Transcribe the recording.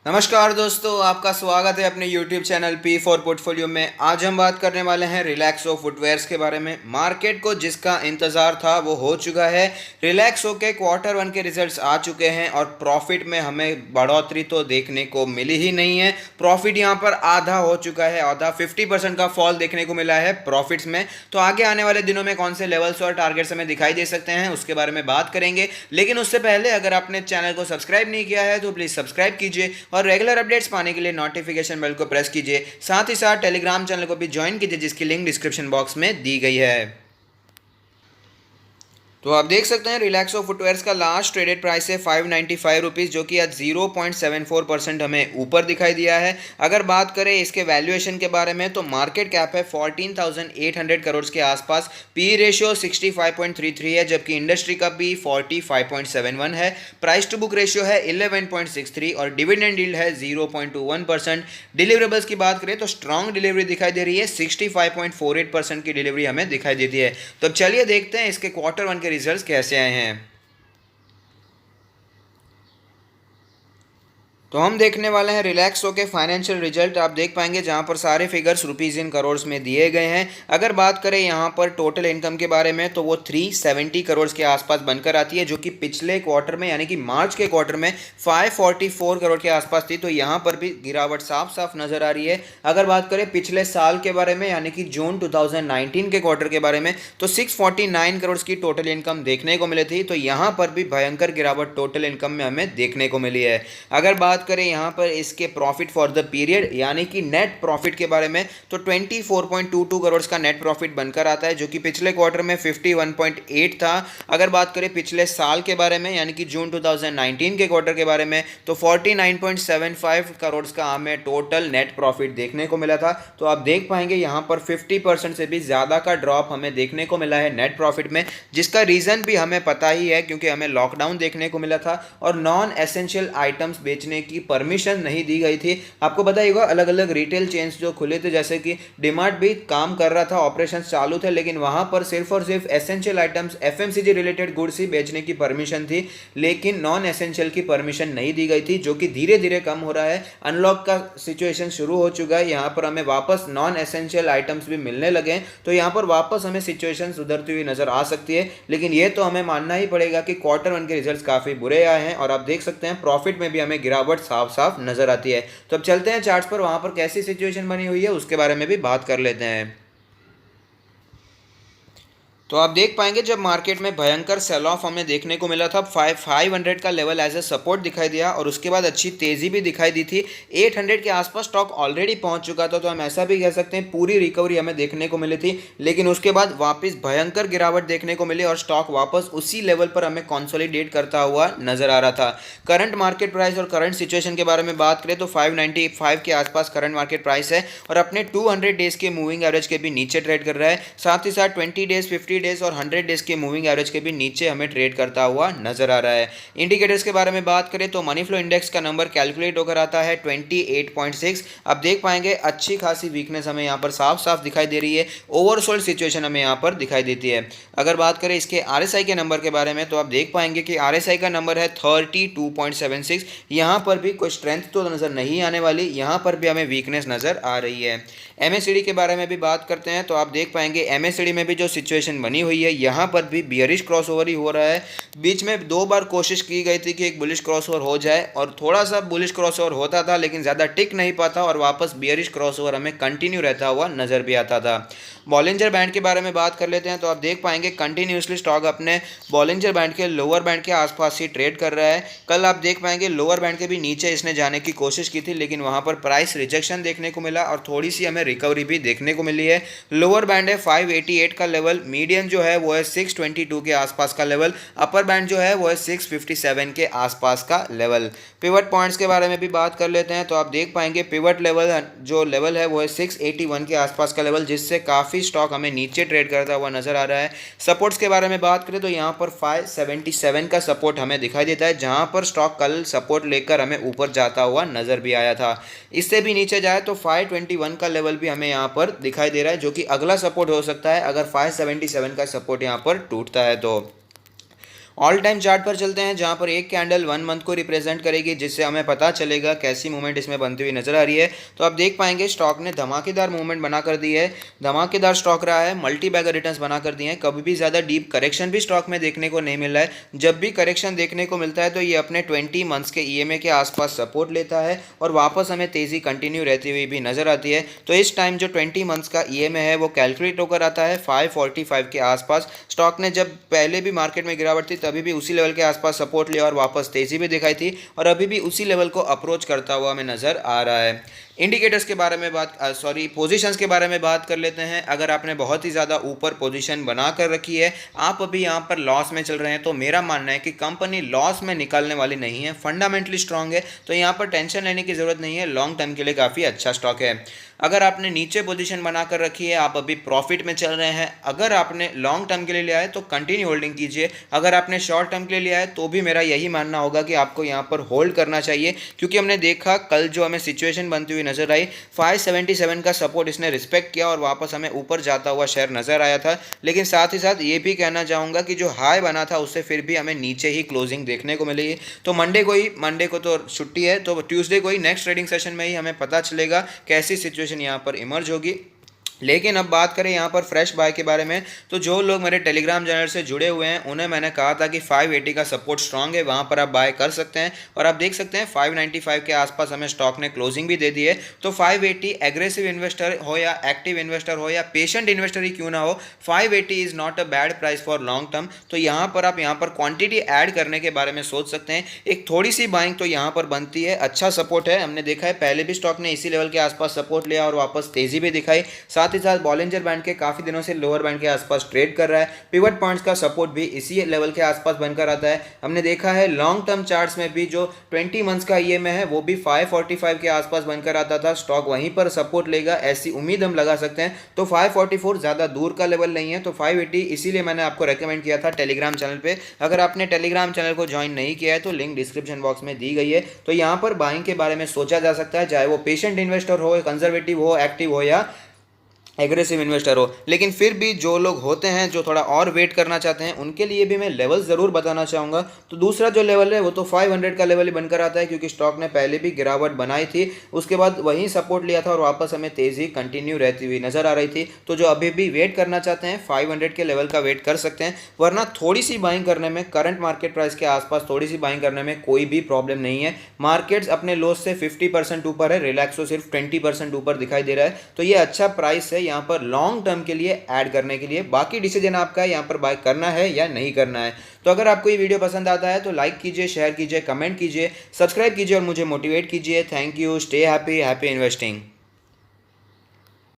नमस्कार दोस्तों, आपका स्वागत है अपने YouTube channel P for portfolio में। आज हम बात करने वाले हैं रिलैक्सो फुटवेयर्स के बारे में। मार्केट को जिसका इंतज़ार था वो हो चुका है। रिलैक्सो के क्वार्टर वन के रिजल्ट्स आ चुके हैं और प्रॉफिट में हमें बढ़ोतरी तो देखने को मिली ही नहीं है। प्रॉफिट यहाँ पर आधा हो चुका है, आधा 50% का फॉल देखने को मिला है प्रॉफिट्स में। तो आगे आने वाले दिनों में कौन से लेवल्स और टारगेट्स हमें दिखाई दे सकते हैं उसके बारे में बात करेंगे। लेकिन उससे पहले अगर आपने चैनल को सब्सक्राइब नहीं किया है तो प्लीज़ सब्सक्राइब कीजिए और रेगुलर अपडेट्स पाने के लिए नोटिफिकेशन बेल को प्रेस कीजिए। साथ ही साथ टेलीग्राम चैनल को भी ज्वाइन कीजिए जिसकी लिंक डिस्क्रिप्शन बॉक्स में दी गई है। तो आप देख सकते हैं रिलैक्सो फुटवेयर्स का लास्ट ट्रेडेड प्राइस है 595 रुपीज़, जो कि आज 0.74% हमें ऊपर दिखाई दिया है। अगर बात करें इसके वैल्यूएशन के बारे में तो मार्केट कैप है 14,800 करोड़ के आसपास, पी रेशियो 65.33 है, जबकि इंडस्ट्री का पी 45.71 है। प्राइस टू बुक रेशियो है 11.63 और डिविडेंड यील्ड है 0.21%। डिलीवरेबल्स की बात करें तो स्ट्रॉन्ग डिलीवरी दिखाई दे रही है, 65.48% की डिलीवरी हमें दिखाई देती है। तो अब चलिए देखते हैं इसके क्वार्टर वन के रिजल्ट्स कैसे आए हैं। तो हम देखने वाले हैं रिलैक्सो के फाइनेंशियल रिजल्ट। आप देख पाएंगे जहां पर सारे फिगर्स रुपीज़ इन करोड़ में दिए गए हैं। अगर बात करें यहां पर टोटल इनकम के बारे में तो वो 370 करोड़ के आसपास बनकर आती है, जो कि पिछले क्वार्टर में यानी कि मार्च के क्वार्टर में 544 करोड़ के आसपास थी। तो यहां पर भी गिरावट साफ साफ नजर आ रही है। अगर बात करें पिछले साल के बारे में यानी कि जून 2019 के क्वार्टर के बारे में तो 649 करोड़ की टोटल इनकम देखने को मिली थी। तो यहां पर भी भयंकर गिरावट टोटल इनकम में हमें देखने को मिली है। अगर बात करें यहां पर इसके प्रॉफिट फॉर द पीरियड यानी कि नेट प्रॉफिट के बारे में तो 24.22 करोड़ का नेट प्रॉफिट बनकर आता है, जो कि पिछले क्वार्टर में 51.8 था। अगर बात करें पिछले साल के बारे में यानी कि जून 2019 के क्वार्टर के बारे में तो 49.75 करोड़ का हमें टोटल नेट प्रॉफिट देखने को मिला था। तो आप देख पाएंगे यहां पर 50% से भी ज़्यादा का ड्रॉप हमें देखने को मिला है नेट प्रॉफिट में, जिसका रीज़न भी हमें पता ही है क्योंकि हमें लॉकडाउन देखने को मिला था और नॉन एसेंशियल आइटम्स बेचने की परमिशन नहीं दी गई थी। आपको पता ही होगा अलग अलग रिटेल चेन्स जो खुले थे, जैसे कि डीमार्ट भी काम कर रहा था, ऑपरेशंस चालू थे, लेकिन वहां पर सिर्फ और सिर्फ essential items FMCG related goods ही बेचने की परमिशन थी, लेकिन नॉन एसेंशियल की परमिशन नहीं दी गई थी, जो कि धीरे धीरे कम हो रहा है। अनलॉक का सिचुएशन शुरू हो चुका है, यहाँ पर हमें वापस नॉन एसेंशियल आइटम्स भी मिलने लगे हैं। तो यहाँ पर वापस हमें सिचुएशन सुधरती हुई नजर आ सकती है, लेकिन ये तो हमें मानना ही पड़ेगा कि क्वार्टर वन के रिजल्ट्स काफी बुरे आए हैं और आप देख सकते हैं प्रॉफिट में भी हमें गिरावट साफ साफ नजर आती है। तो अब चलते हैं चार्ट्स पर, वहां पर कैसी सिचुएशन बनी हुई है उसके बारे में भी बात कर लेते हैं। तो आप देख पाएंगे जब मार्केट में भयंकर सेल ऑफ हमें देखने को मिला था, 500 का लेवल एज ए सपोर्ट दिखाई दिया और उसके बाद अच्छी तेजी भी दिखाई दी थी। 800 के आसपास स्टॉक ऑलरेडी पहुंच चुका था, तो हम ऐसा भी कह सकते हैं पूरी रिकवरी हमें देखने को मिली थी, लेकिन उसके बाद वापस भयंकर गिरावट देखने को मिली और स्टॉक वापस उसी लेवल पर हमें कंसोलिडेट करता हुआ नजर आ रहा था। करंट मार्केट प्राइस और करंट सिचुएशन के बारे में बात करें तो 595 के आसपास करंट मार्केट प्राइस है और अपने 200 डेज के मूविंग एवरेज के भी नीचे ट्रेड कर रहा है। साथ ही साथ 20 डेज 50 डेज और 100 डेज के मूविंग एवरेज के भी नीचे हमें ट्रेड करता हुआ नजर आ रहा है। इंडिकेटर्स के बारे में बात करें तो मनी फ्लो इंडेक्स का नंबर कैलकुलेट होकर आता है 28.6। आप देख पाएंगे अच्छी खासी वीकनेस हमें यहाँ पर साफ साफ दिखाई दे रही है। ओवरसोल्ड सिचुएशन हमें यहाँ पर दिखाई देती है। अगर बात करें इसके आरएसआई के नंबर के बारे में तो आप देख पाएंगे कि आरएसआई का नंबर है 32.76। यहाँ पर भी कोई स्ट्रेंथ तो नजर नहीं आने वाली, यहाँ पर भी हमें वीकनेस नजर आ रही है। एमएससीडी के बारे में भी बात करते हैं तो आप देख पाएंगे एमएससीडी में भी जो सिचुएशन बनी हुई है यहाँ पर भी बियरिश क्रॉसओवर ही हो रहा है। बीच में दो बार कोशिश की गई थी कि एक बुलिश क्रॉसओवर हो जाए और थोड़ा सा बुलिश क्रॉसओवर होता था, लेकिन ज़्यादा टिक नहीं पाता और वापस बियरिश क्रॉसओवर हमें कंटिन्यू रहता हुआ नजर भी आता था। बॉलिंजर बैंड के बारे में बात कर लेते हैं तो आप देख पाएंगे कंटिन्यूसली स्टॉक अपने बॉलिंजर बैंड के लोअर बैंड के आसपास ही ट्रेड कर रहा है। कल आप देख पाएंगे लोअर बैंड के भी नीचे इसने जाने की कोशिश की थी, लेकिन वहां पर प्राइस रिजेक्शन देखने को मिला और थोड़ी सी हमें रिकवरी भी देखने को मिली है। लोअर बैंड है 588 का लेवल, मीडियम जो है वो है 622 के आसपास का लेवल, अपर बैंड जो है वो है 657 के आसपास का लेवल। पिवट पॉइंट्स के बारे में भी बात कर लेते हैं तो आप देख पाएंगे पिवट लेवल जो लेवल है वो है 681 के आसपास का लेवल, जिससे काफ़ी स्टॉक हमें नीचे ट्रेड करता हुआ नजर आ रहा है। सपोर्ट्स के बारे में बात करें तो यहाँ पर 577 का सपोर्ट हमें दिखाई देता है, जहाँ पर स्टॉक कल सपोर्ट लेकर हमें ऊपर जाता हुआ नजर भी आया था। इससे भी नीचे जाए तो 521 का लेवल भी हमें यहाँ पर दिखाई दे रहा है, जो कि अगला सपोर्ट हो सकता है अगर 577 का सपोर्ट यहाँ पर टूटता है तो। ऑल टाइम चार्ट पर चलते हैं, जहां पर एक कैंडल 1 मंथ को रिप्रेजेंट करेगी, जिससे हमें पता चलेगा कैसी मूवमेंट इसमें बनती हुई नजर आ रही है। तो आप देख पाएंगे स्टॉक ने धमाकेदार मूवमेंट बना कर दी है, धमाकेदार स्टॉक रहा है, मल्टी बैगर रिटर्न्स बना कर दिए हैं। कभी भी ज़्यादा डीप करेक्शन भी स्टॉक में देखने को नहीं मिल रहा है। जब भी करेक्शन देखने को मिलता है तो ये अपने 20 मंथ्स के ईएमए के आसपास सपोर्ट लेता है और वापस हमें तेज़ी कंटिन्यू रहती हुई भी नजर आती है। तो इस टाइम जो 20 मंथ्स का ईएमए है वो कैलकुलेट होकर आता है 545 के आसपास। स्टॉक ने जब पहले भी मार्केट में गिरावट थी तभी भी उसी लेवल के आसपास सपोर्ट लिया और वापस तेजी भी दिखाई थी, और अभी भी उसी लेवल को अप्रोच करता हुआ हमें नजर आ रहा है। इंडिकेटर्स के बारे में पोजीशंस के बारे में बात कर लेते हैं। अगर आपने बहुत ही ज़्यादा ऊपर पोजीशन बना कर रखी है, आप अभी यहाँ पर लॉस में चल रहे हैं, तो मेरा मानना है कि कंपनी लॉस में निकलने वाली नहीं है, फंडामेंटली स्ट्रांग है, तो यहाँ पर टेंशन लेने की ज़रूरत नहीं है। लॉन्ग टर्म के लिए काफ़ी अच्छा स्टॉक है। अगर आपने नीचे पोजीशन बना कर रखी है, आप अभी प्रॉफिट में चल रहे हैं, अगर आपने लॉन्ग टर्म के लिए लिया है तो कंटिन्यू होल्डिंग कीजिए। अगर आपने शॉर्ट टर्म के लिए लिया है तो भी मेरा यही मानना होगा कि आपको यहाँ पर होल्ड करना चाहिए, क्योंकि हमने देखा कल जो हमें सिचुएशन बनती हुई नजर आई, 577 का सपोर्ट इसने रिस्पेक्ट किया और वापस हमें ऊपर जाता हुआ शेयर नजर आया था। लेकिन साथ ही साथ ये भी कहना चाहूँगा कि जो हाई बना था उससे फिर भी हमें नीचे ही क्लोजिंग देखने को मिली। तो मंडे को तो छुट्टी है, तो ट्यूसडे को ही नेक्स्ट ट्रेडिंग सेशन में ही हमें पता चलेगा कैसी सिचुएशन यहाँ पर इमर्ज होगी। लेकिन अब बात करें यहाँ पर फ्रेश बाय के बारे में, तो जो लोग मेरे टेलीग्राम चैनल से जुड़े हुए हैं उन्हें मैंने कहा था कि 580 का सपोर्ट स्ट्रांग है, वहाँ पर आप बाय कर सकते हैं। और आप देख सकते हैं 595 के आसपास हमें स्टॉक ने क्लोजिंग भी दे दी है। तो 580 एग्रेसिव इन्वेस्टर हो या एक्टिव इन्वेस्टर हो या पेशेंट इन्वेस्टर ही क्यों ना हो, 580 is not a bad price for long term. तो यहाँ पर क्वांटिटी ऐड करने के बारे में सोच सकते हैं। एक थोड़ी सी बाइंग तो यहाँ पर बनती है, अच्छा सपोर्ट है, हमने देखा है पहले भी स्टॉक ने इसी लेवल के आसपास सपोर्ट लिया और वापस तेजी भी दिखाई। साथ ही साथ बॉलिंजर बैंड के काफी दिनों से लोअर बैंड के आसपास ट्रेड कर रहा है। पिवट पॉइंट्स का सपोर्ट भी इसी लेवल के आसपास बनकर आता है। हमने देखा है लॉन्ग टर्म चार्ट्स में भी जो 20 मंथ्स का ईएमए है वो भी 545 के आसपास बनकर आता था। स्टॉक वहीं पर सपोर्ट लेगा ऐसी उम्मीद हम लगा सकते हैं। तो 544 ज़्यादा दूर का लेवल नहीं है, तो 580 इसीलिए मैंने आपको रेकमेंड किया था टेलीग्राम चैनल पे। अगर आपने टेलीग्राम चैनल को ज्वाइन नहीं किया है तो लिंक डिस्क्रिप्शन बॉक्स में दी गई है। तो यहाँ पर बाइंग के बारे में सोचा जा सकता है, चाहे वो पेशेंट इन्वेस्टर हो, कंजर्वेटिव हो, एक्टिव हो या एग्रेसिव इन्वेस्टर हो। लेकिन फिर भी जो लोग होते हैं जो थोड़ा और वेट करना चाहते हैं उनके लिए भी मैं लेवल ज़रूर बताना चाहूँगा। तो दूसरा जो लेवल है वो तो 500 का लेवल ही बनकर आता है, क्योंकि स्टॉक ने पहले भी गिरावट बनाई थी, उसके बाद वहीं सपोर्ट लिया था और वापस हमें तेज़ी कंटिन्यू रहती हुई नज़र आ रही थी। तो जो अभी भी वेट करना चाहते हैं 500 के लेवल का वेट कर सकते हैं, वरना थोड़ी सी बाइंग करने में, करंट मार्केट प्राइस के आसपास थोड़ी सी बाइंग करने में कोई भी प्रॉब्लम नहीं है। मार्केट्स अपने लोस से 50% ऊपर है, रिलैक्सो सिर्फ 20% ऊपर दिखाई दे रहा है। तो ये अच्छा प्राइस है यहाँ पर लॉन्ग टर्म के लिए ऐड करने के लिए। बाकी डिसीजन आपका है यहाँ पर बाय करना है या नहीं करना है। तो अगर आपको ये वीडियो पसंद आता है तो लाइक कीजिए, शेयर कीजिए, कमेंट कीजिए, सब्सक्राइब कीजिए और मुझे मोटिवेट कीजिए। Thank you, stay happy, happy investing.